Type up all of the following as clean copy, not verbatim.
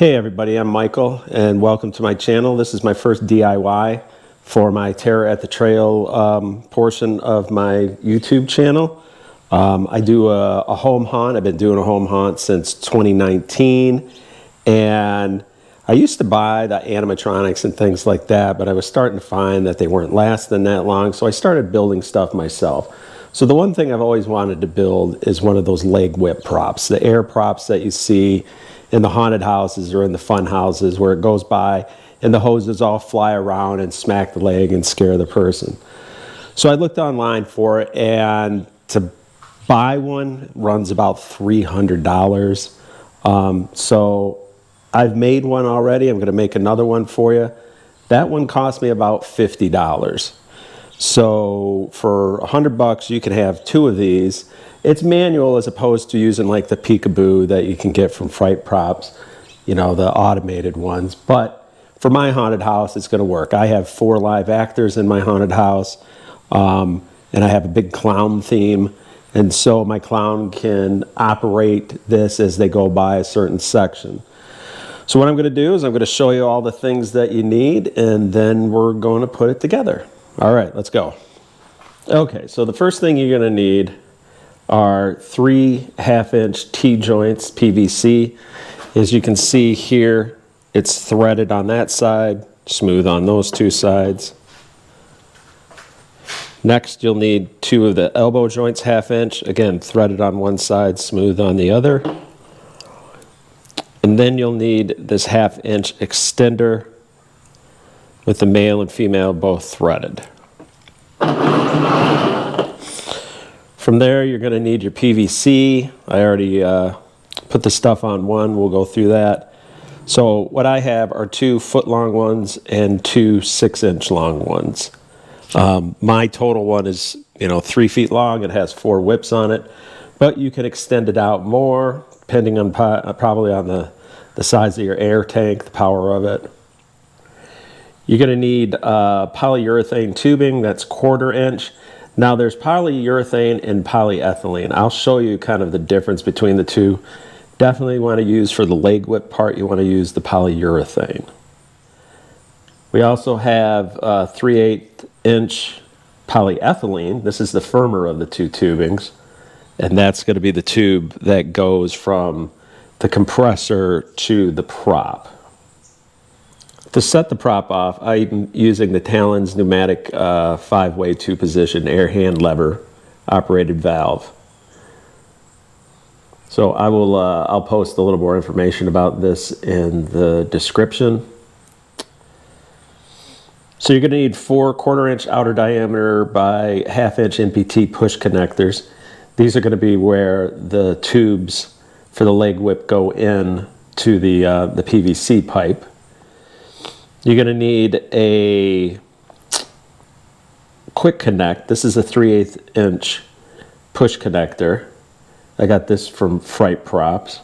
Hey everybody, I'm Michael and welcome to my channel. This is my first DIY for my Terror at the Trail portion of my YouTube channel. I do a home haunt. I've been doing a home haunt since 2019, and I used to buy the animatronics and things like that, but I was starting to find that they weren't lasting that long, so I started building stuff myself. So the one thing I've always wanted to build is one of those leg whip props, the air props that you see in the haunted houses or in the fun houses where it goes by and the hoses all fly around and smack the leg and scare the person. So I looked online for it, and to buy one runs about $300. So I've made one already. I'm going to make another one for you. That one cost me about $50. So for $100 you can have two of these. It's manual as opposed to using like the peekaboo that you can get from Fright Props, you know, the automated ones. But for my haunted house, it's going to work. I have 4 live actors in my haunted house, and I have a big clown theme. And so my clown can operate this as they go by a certain section. So what I'm going to do is I'm going to show you all the things that you need, and then we're going to put it together. All right, let's go. Okay, so the first thing you're going to need are 3 1/2-inch T-joints, PVC. As you can see here, it's threaded on that side, smooth on those 2 sides. Next, you'll need 2 of the elbow joints, 1/2-inch, again, threaded on one side, smooth on the other. And then you'll need this 1/2-inch extender with the male and female both threaded. From there, you're going to need your PVC. I already put the stuff on one. We'll go through that. So what I have are 2 foot-long ones and 2 6-inch long ones. My total one is, 3 feet long. It has 4 whips on it, but you can extend it out more depending on probably on the size of your air tank, the power of it. You're going to need polyurethane tubing that's 1/4 inch. Now there's polyurethane and polyethylene. I'll show you kind of the difference between the two. Definitely want to use for the leg whip part, you want to use the polyurethane. We also have 3/8-inch polyethylene. This is the firmer of the 2 tubings, and that's going to be the tube that goes from the compressor to the prop. To set the prop off, I'm using the TAILONZ pneumatic 5-way 2-position air hand lever operated valve. So I'll post a little more information about this in the description. So you're going to need 4 1/4-inch outer diameter by 1/2-inch NPT push connectors. These are going to be where the tubes for the leg whip go in to the PVC pipe. You're going to need a quick connect. This is a 3/8-inch push connector. I got this from Fright Props.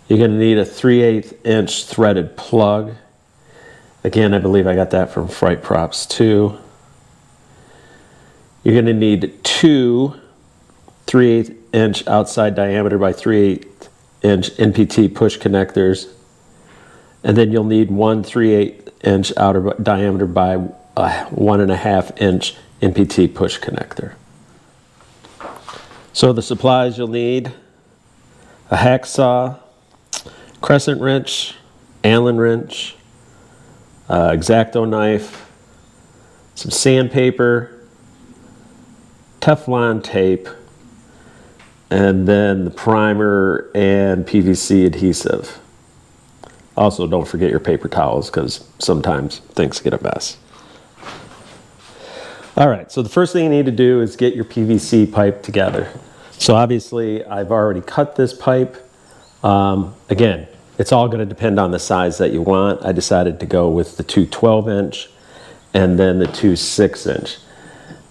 You're going to need a 3/8-inch threaded plug. Again, I believe I got that from Fright Props too. You're going to need 2 3/8-inch outside diameter by 3/8-inch NPT push connectors. And then you'll need 1 3/8-inch outer diameter by 1.5-inch NPT push connector. So the supplies you'll need: a hacksaw, crescent wrench, Allen wrench, X-Acto knife, some sandpaper, Teflon tape, and then the primer and PVC adhesive. Also, don't forget your paper towels, because sometimes things get a mess. All right, so the first thing you need to do is get your PVC pipe together. So obviously, I've already cut this pipe. Again, it's all going to depend on the size that you want. I decided to go with the 2 12-inch and then the 2 6-inch.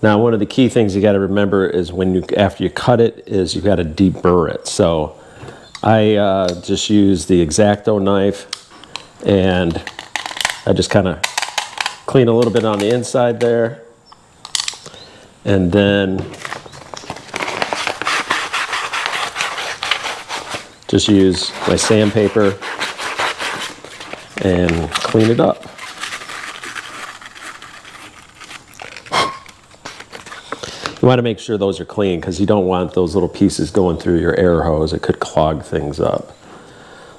Now, one of the key things you got to remember is after you cut it, is you got to deburr it. So I just use the X-Acto knife, and I just kind of clean a little bit on the inside there, and then just use my sandpaper and clean it up. You want to make sure those are clean because you don't want those little pieces going through your air hose. It could clog things up.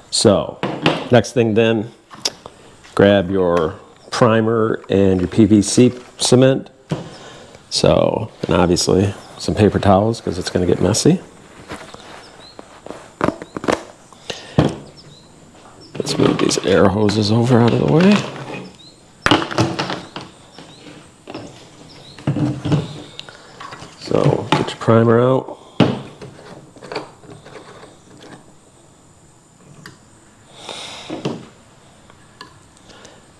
So, next thing then, grab your primer and your PVC cement. So, and obviously some paper towels because it's going to get messy. Let's move these air hoses over out of the way. So, get your primer out.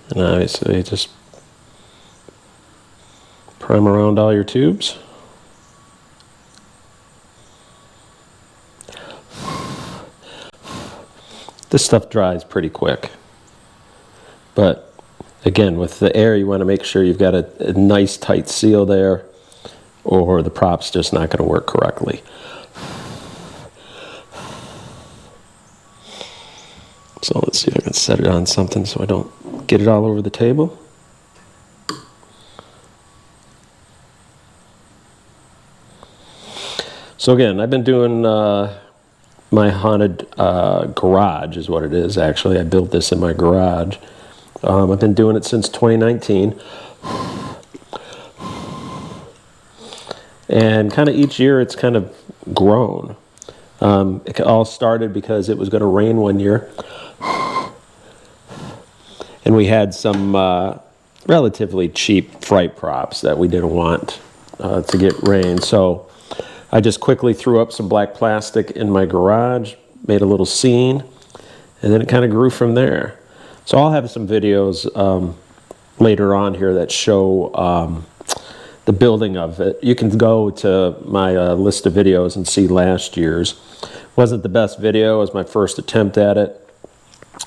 And obviously just prime around all your tubes. This stuff dries pretty quick. But again, with the air, you want to make sure you've got a nice tight seal there, or the prop's just not going to work correctly. So let's see if I can set it on something so I don't get it all over the table. So again, I've been doing my haunted garage is what it is actually. I built this in my garage. I've been doing it since 2019. And kind of each year it's kind of grown. It all started because it was going to rain one year. And we had some relatively cheap fright props that we didn't want to get rain. So I just quickly threw up some black plastic in my garage, made a little scene, and then it kind of grew from there. So I'll have some videos later on here that show the building of it. You can go to my list of videos and see last year's. Wasn't the best video, it was my first attempt at it.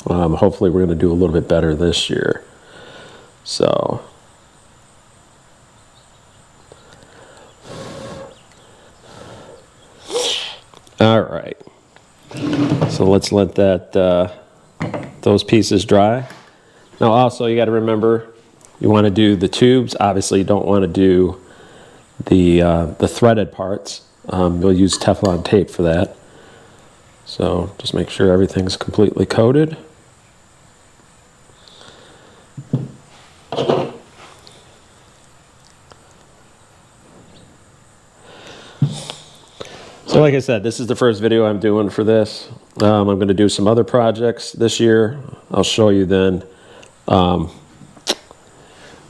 Hopefully we're going to do a little bit better this year. So all right, so let's let that those pieces dry. Now also you got to remember, you want to do the tubes. Obviously you don't want to do the threaded parts. We'll use Teflon tape for that. So just make sure everything's completely coated. So like I said, this is the first video I'm doing for this. I'm going to do some other projects this year. I'll show you then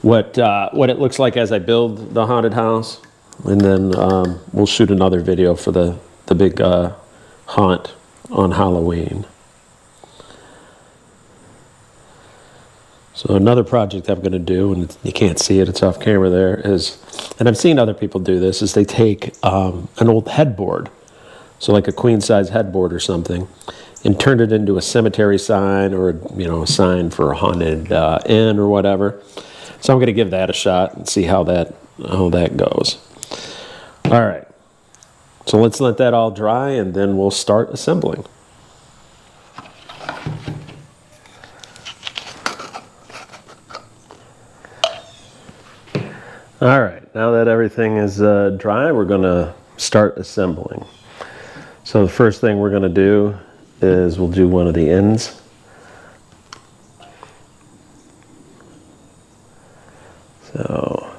what it looks like as I build the haunted house. And then we'll shoot another video for the big haunt on Halloween. So another project I'm going to do, and you can't see it, it's off camera there, is, and I've seen other people do this, is they take an old headboard, so like a queen size headboard or something, and turn it into a cemetery sign or, you know, a sign for a haunted inn or whatever. So I'm going to give that a shot and see how that goes. All right. So let's let that all dry and then we'll start assembling. All right, now that everything is dry, we're going to start assembling. So the first thing we're going to do is we'll do one of the ends. So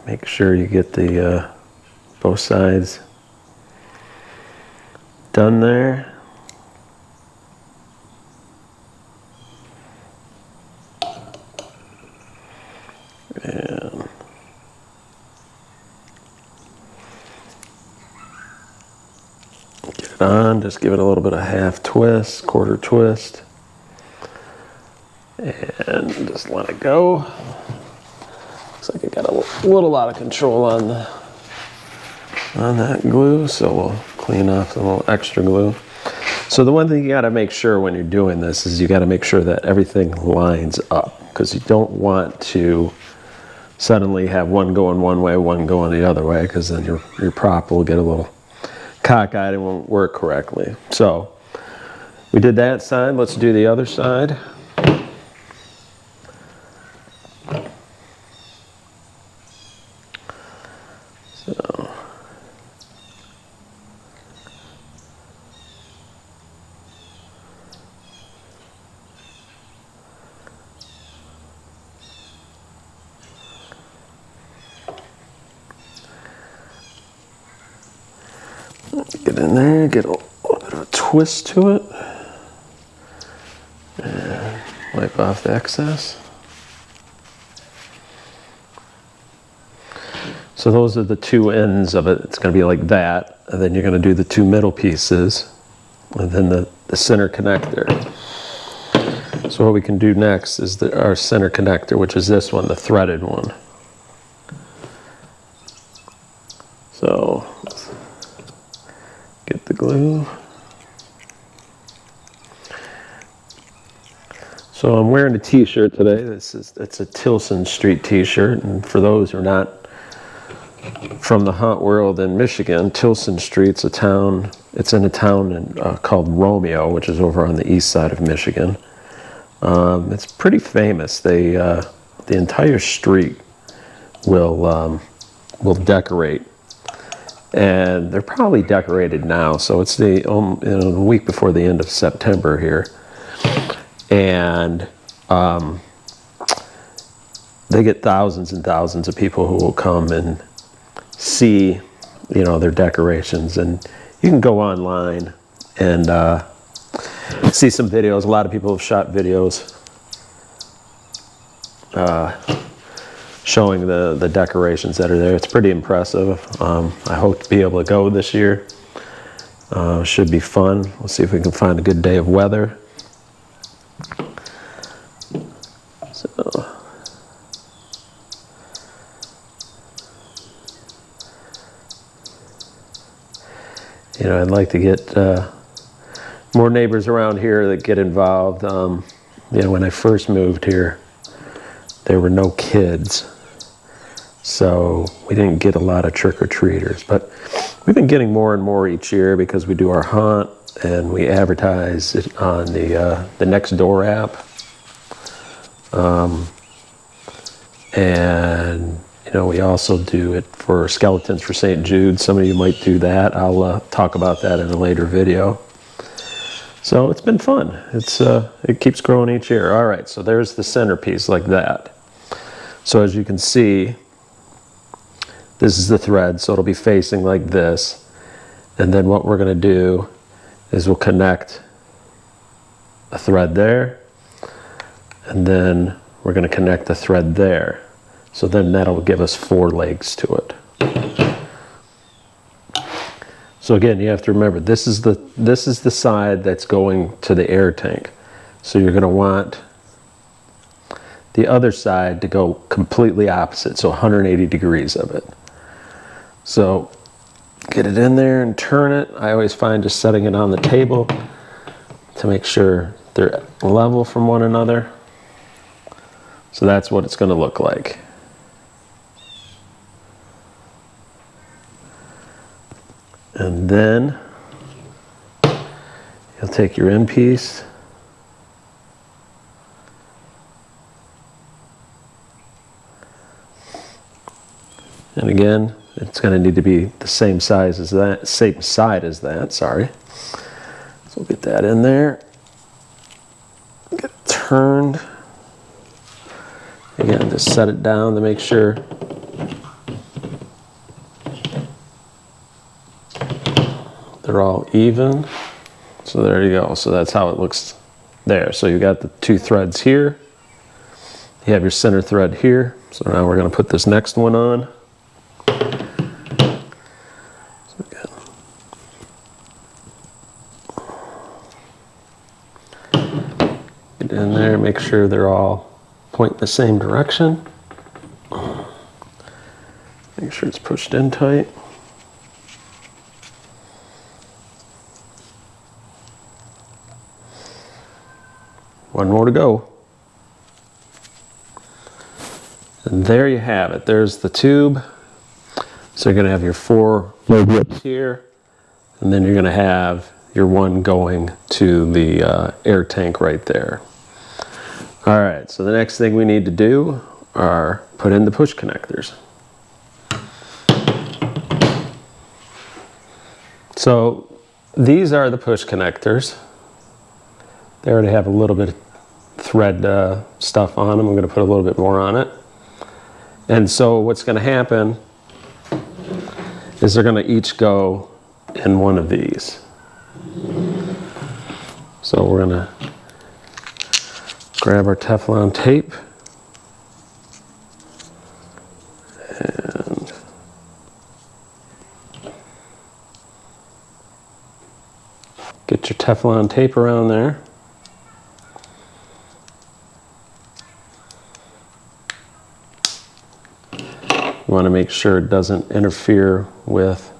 make sure you get the both sides done there. And get it on, just give it a little bit of half twist, quarter twist, and just let it go. Looks like I got a little out of control on that glue, so we'll clean off the little extra glue. So the one thing you got to make sure when you're doing this is you got to make sure that everything lines up, because you don't want to suddenly have one going one way, one going the other way, because then your prop will get a little cockeyed and won't work correctly. So we did that side. Let's do the other side. So get in there, get a little bit of a twist to it, and wipe off the excess. So those are the two ends of it. It's going to be like that, and then you're going to do the two middle pieces, and then the center connector. So what we can do next is our center connector, which is this one, the threaded one. So let's get the glue. So I'm wearing a t-shirt today. It's a Tilson Street t-shirt, and for those who are not from the hunt world in Michigan, Tilson Street's a town. It's in a town called Romeo, which is over on the east side of Michigan. It's pretty famous. The entire street will decorate, and they're probably decorated now. So it's the week before the end of September here, and they get thousands and thousands of people who will come and see, their decorations. And you can go online and see some videos. A lot of people have shot videos showing the decorations that are there. It's pretty impressive. I hope to be able to go this year. Should be fun. We'll see if we can find a good day of weather. So I'd like to get more neighbors around here that get involved. When I first moved here, there were no kids, so we didn't get a lot of trick-or-treaters. But we've been getting more and more each year because we do our hunt and we advertise it on the Nextdoor app. And we also do it for skeletons for St. Jude. Some of you might do that. I'll talk about that in a later video. So it's been fun. It keeps growing each year. All right, so there's the centerpiece like that. So as you can see, this is the thread, so it'll be facing like this. And then what we're going to do is we'll connect a thread there, and then we're going to connect the thread there. So then that'll give us 4 legs to it. So again, you have to remember, this is the side that's going to the air tank. So you're going to want the other side to go completely opposite, so 180 degrees of it. So get it in there and turn it. I always find just setting it on the table to make sure they're level from one another. So that's what it's going to look like. And then you'll take your end piece, and again, it's going to need to be the same size as that, same side as that, sorry. So we'll get that in there, get it turned. Again, just set it down to make sure they're all even. So there you go. So that's how it looks there. So you got the 2 threads here. You have your center thread here. So now we're going to put this next one on. So again, get in there, make sure they're all pointing the same direction. Make sure it's pushed in tight. One more to go. And And there you have it. There's the tube. So you're going to have your 4 low grips here, and then you're going to have your one going to the air tank right there. All right, so the next thing we need to do are put in the push connectors. So these are the push connectors. They already have a little bit of thread stuff on them. I'm going to put a little bit more on it. And so what's going to happen is they're going to each go in one of these. So we're going to grab our Teflon tape and get your Teflon tape around there. You want to make sure it doesn't interfere with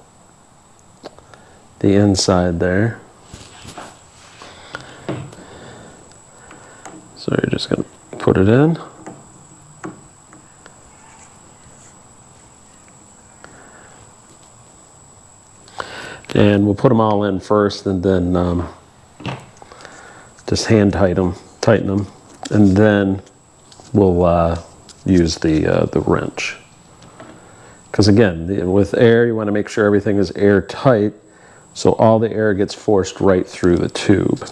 the inside there. So you're just going to put it in. And we'll put them all in first, and then just hand tighten them, and then we'll use the wrench. Because again, with air, you want to make sure everything is airtight, so all the air gets forced right through the tube.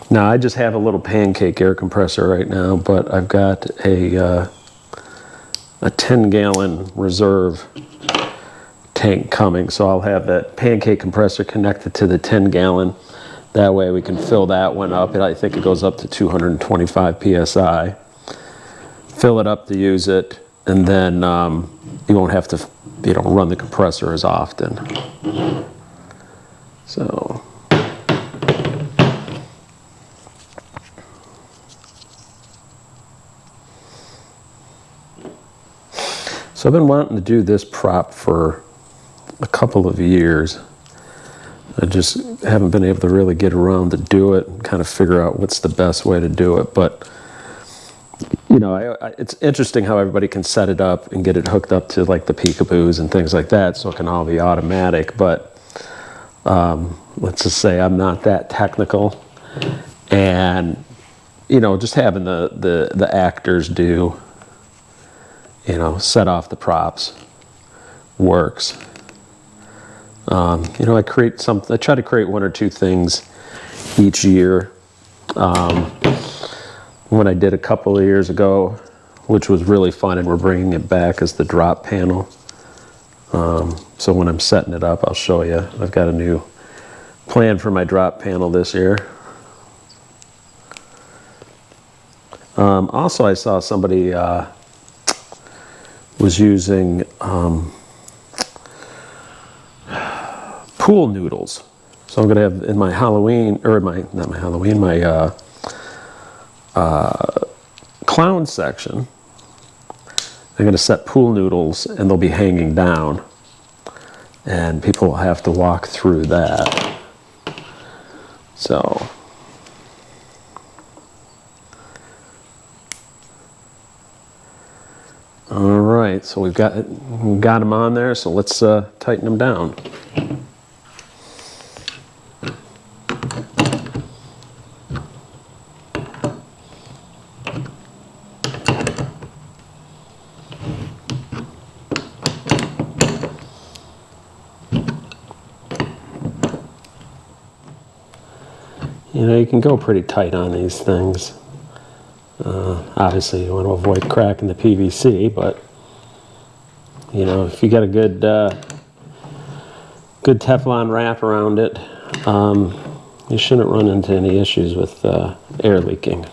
Now, I just have a little pancake air compressor right now, but I've got a 10-gallon reserve tank coming, so I'll have that pancake compressor connected to the 10-gallon. That way we can fill that one up, and I think it goes up to 225 psi. Fill it up to use it, and then you won't have to, run the compressor as often. So I've been wanting to do this prop for a couple of years. I just haven't been able to really get around to do it and kind of figure out what's the best way to do it. But, it's interesting how everybody can set it up and get it hooked up to like the peekaboos and things like that, so it can all be automatic. But let's just say I'm not that technical. And, just having the actors do, set off the props works. I try to create 1 or 2 things each year. What I did a couple of years ago, which was really fun, and we're bringing it back, is the drop panel. So when I'm setting it up, I'll show you. I've got a new plan for my drop panel this year. Also, I saw somebody was using pool noodles. So I'm going to have in my Halloween, or not my Halloween, my clown section, I'm going to set pool noodles, and they'll be hanging down, and people will have to walk through that. So all right, so we've got them on there, so let's tighten them down. You can go pretty tight on these things. Obviously, you want to avoid cracking the PVC, but if you got a good Teflon wrap around it, you shouldn't run into any issues with air leaking.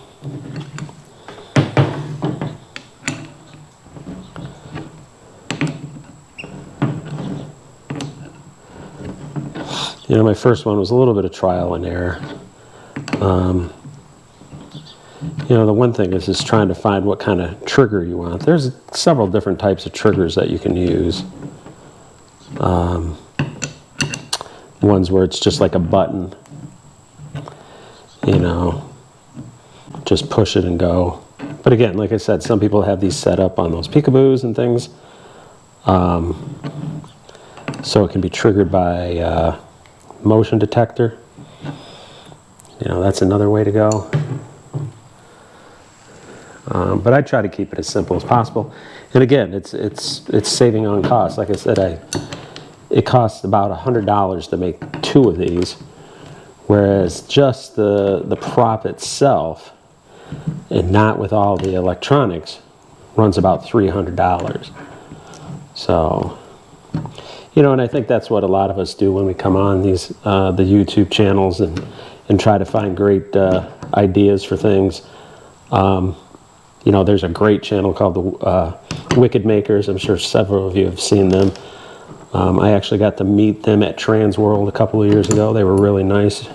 My first one was a little bit of trial and error. The one thing is just trying to find what kind of trigger you want. There's several different types of triggers that you can use. Ones where it's just like a button, just push it and go. But again, like I said, some people have these set up on those peekaboos and things. So it can be triggered by motion detector. You know, that's another way to go. But I try to keep it as simple as possible. And again, it's saving on cost. Like I said, it costs about $100 to make 2 of these, whereas just the prop itself, and not with all the electronics, runs about $300. So, you know, and I think that's what a lot of us do when we come on these the YouTube channels and try to find great ideas for things. You know, there's a great channel called the Wicked Makers. I'm sure several of you have seen them. I actually got to meet them at Transworld a couple of years ago. They were really nice,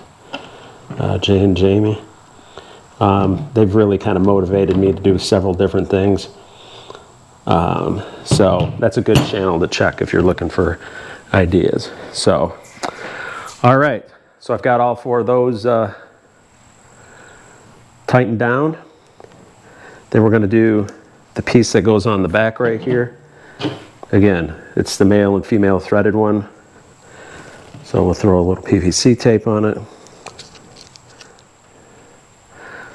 Jay and Jamie. They've really kind of motivated me to do several different things. So that's a good channel to check if you're looking for ideas. So, all right. So I've got all 4 of those tightened down. Then we're going to do the piece that goes on the back right here. Again, it's the male and female threaded one. So we'll throw a little PVC tape on it.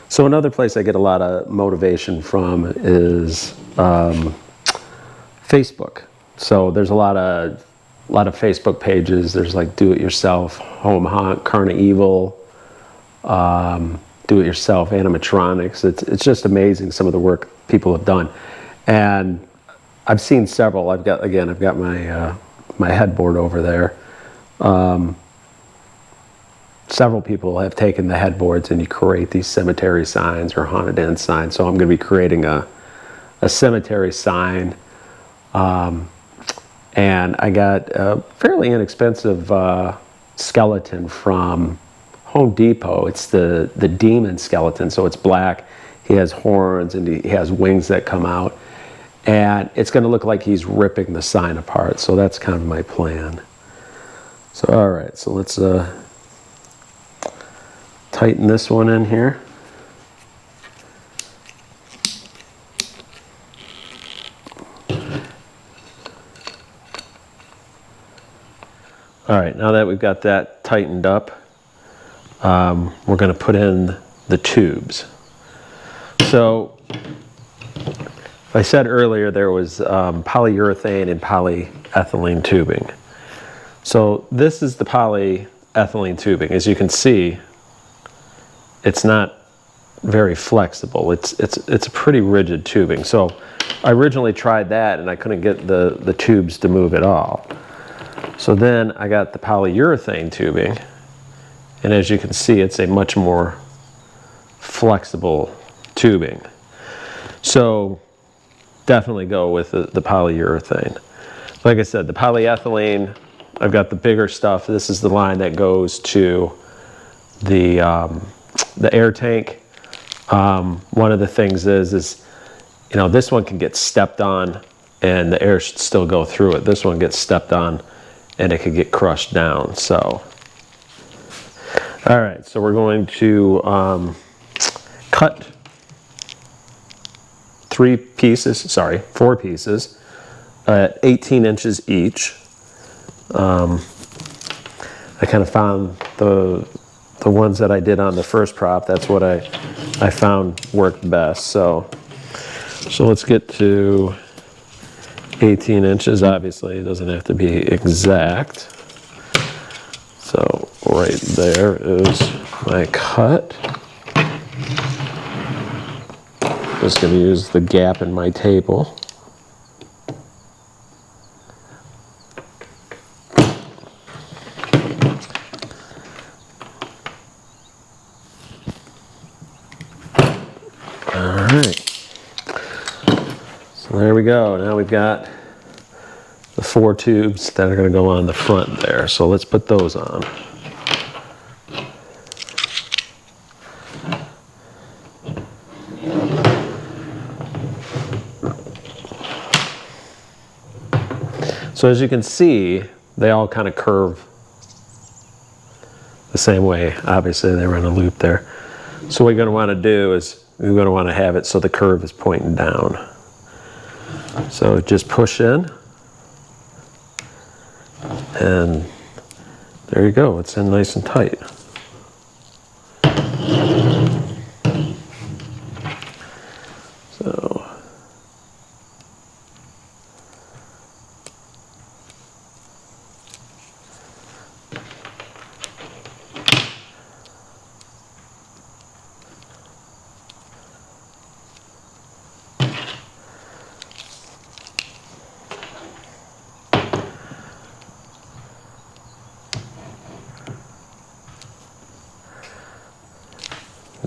So another place I get a lot of motivation from is Facebook. So there's a lot of Facebook pages. There's like Do It Yourself, Home Hunt, Carnival, Do It Yourself, animatronics. It's just amazing some of the work people have done, and I've seen several. I've got my my headboard over there. Several people have taken the headboards and you create these cemetery signs or haunted inn signs. So I'm going to be creating a cemetery sign, and I got a fairly inexpensive skeleton from Home Depot. It's the demon skeleton, so it's black. He has horns and he has wings that come out, and it's going to look like he's ripping the sign apart. So that's kind of my plan. So all right, so let's tighten this one in here. All right, now that we've got that tightened up, we're going to put in the tubes. So I said earlier there was polyurethane and polyethylene tubing. So this is the polyethylene tubing. As you can see, it's not very flexible. It's a pretty rigid tubing. So I originally tried that and I couldn't get the tubes to move at all. So then I got the polyurethane tubing, and as you can see, it's a much more flexible tubing. So definitely go with the polyurethane. Like I said, the polyethylene, I've got the bigger stuff. This is the line that goes to the air tank. One of the things is, you know, this one can get stepped on and the air should still go through it. This one gets stepped on and it could get crushed down. So, all right, so we're going to cut 4 pieces at 18 inches each. I kind of found the ones that I did on the first prop. That's what I found worked best. So let's get to 18 inches. Obviously, it doesn't have to be exact. So right there is my cut. Just going to use the gap in my table. So there we go. Now we've got the 4 tubes that are going to go on the front there. So let's put those on. So as you can see, they all kind of curve the same way. Obviously, they were in a loop there. So what you're going to want to do is we're going to want to have it so the curve is pointing down. So just push in, and there you go, it's in nice and tight. So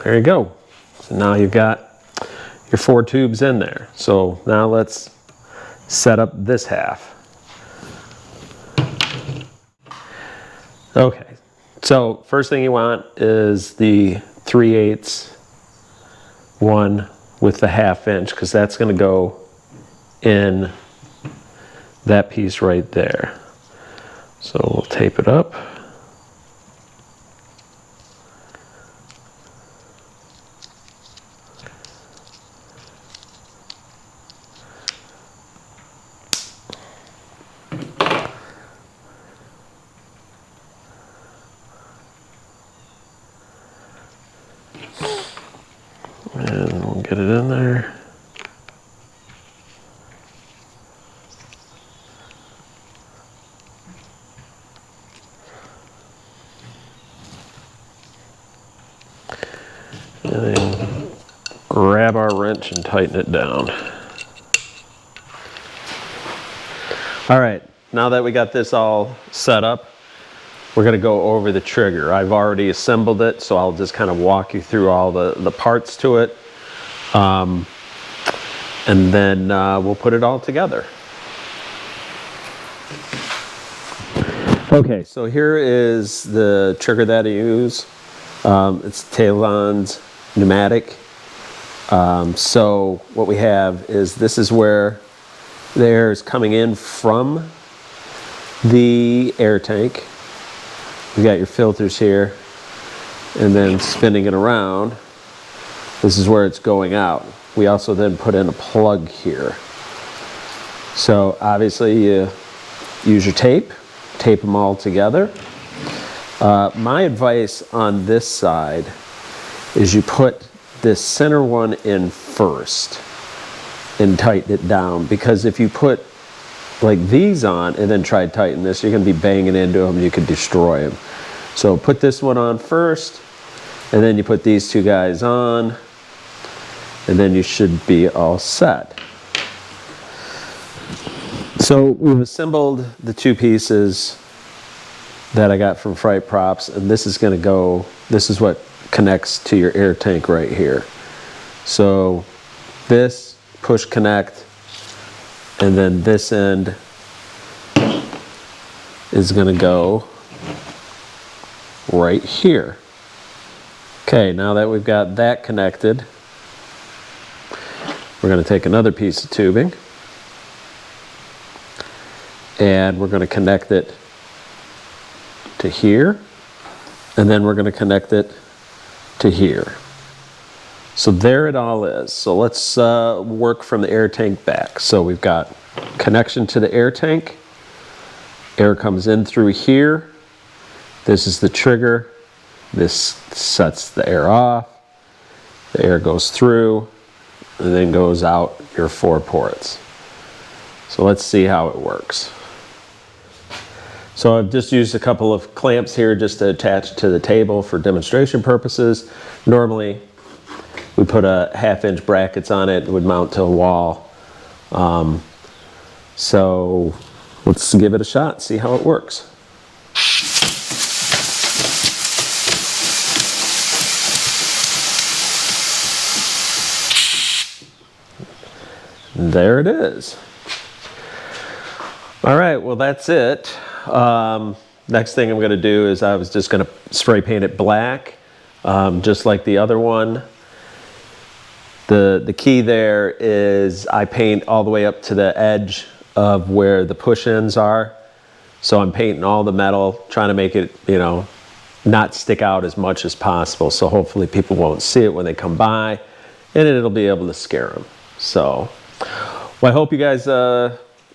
there you go. So now you've got your 4 tubes in there. So now let's set up this half. Okay, so first thing you want is the 3/8 one with the 1/2 inch, because that's going to go in that piece right there. So we'll tape it up. And we'll get it in there. And then grab our wrench and tighten it down. All right, now that we got this all set up, we're going to go over the trigger. I've already assembled it, so I'll just kind of walk you through all the parts to it. And then we'll put it all together. Okay, so here is the trigger that I use. It's TAILONZ pneumatic. So what we have is, this is where the air is coming in from the air tank. You got your filters here, and then spinning it around, this is where it's going out. We also then put in a plug here. So obviously you use your tape them all together. My advice on this side is you put this center one in first and tighten it down, because if you put like these on and then try to tighten this, you're going to be banging into them, you could destroy them. So put this one on first, and then you put these two guys on, and then you should be all set. So we've assembled the 2 pieces that I got from Fright Props, and this is going to go, this is what connects to your air tank right here. So this push connect, and then this end is going to go right here. Okay, now that we've got that connected, we're going to take another piece of tubing and we're going to connect it to here, and then we're going to connect it to here. So there it all is. So let's work from the air tank back. So we've got connection to the air tank. Air comes in through here. This is the trigger. This sets the air off. The air goes through and then goes out your 4 ports. So let's see how it works. So I've just used a couple of clamps here just to attach to the table for demonstration purposes. Normally we put a 1/2 inch brackets on it. It would mount to a wall. So let's give it a shot, see how it works. There it is. All right, well that's it. Next thing I'm going to do is I was just going to spray paint it black, just like the other one. The key there is I paint all the way up to the edge of where the push ends are. So I'm painting all the metal, trying to make it, you know, not stick out as much as possible. So hopefully people won't see it when they come by. and it'll be able to scare them. So, well, I hope you guys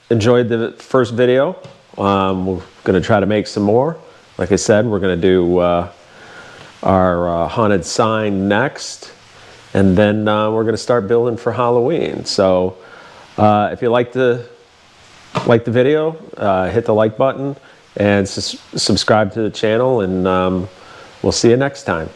enjoyed the first video. We're going to try to make some more. Like I said, we're going to do our haunted sign next, and then we're going to start building for Halloween. So if you like the video, hit the like button and subscribe to the channel, and we'll see you next time.